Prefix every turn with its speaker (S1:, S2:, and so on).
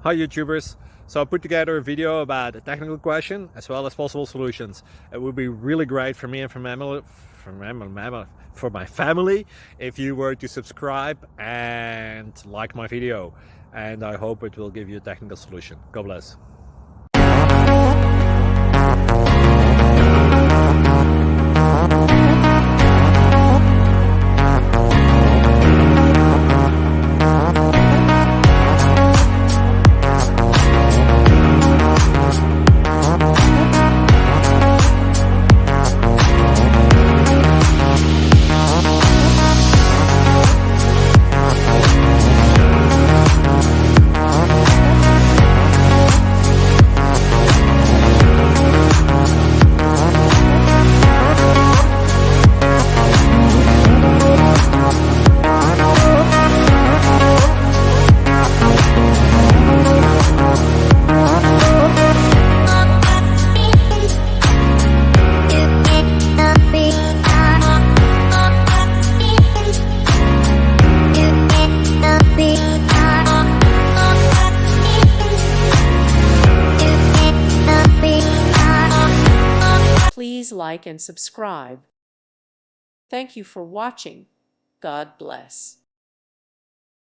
S1: Hi YouTubers! So I put together a video about a technical question as well as possible solutions. It would be really great for me and for my family if you were to subscribe and like my video, and I hope it will give you a technical solution. God bless.
S2: Please like and subscribe. Thank you for watching. God bless.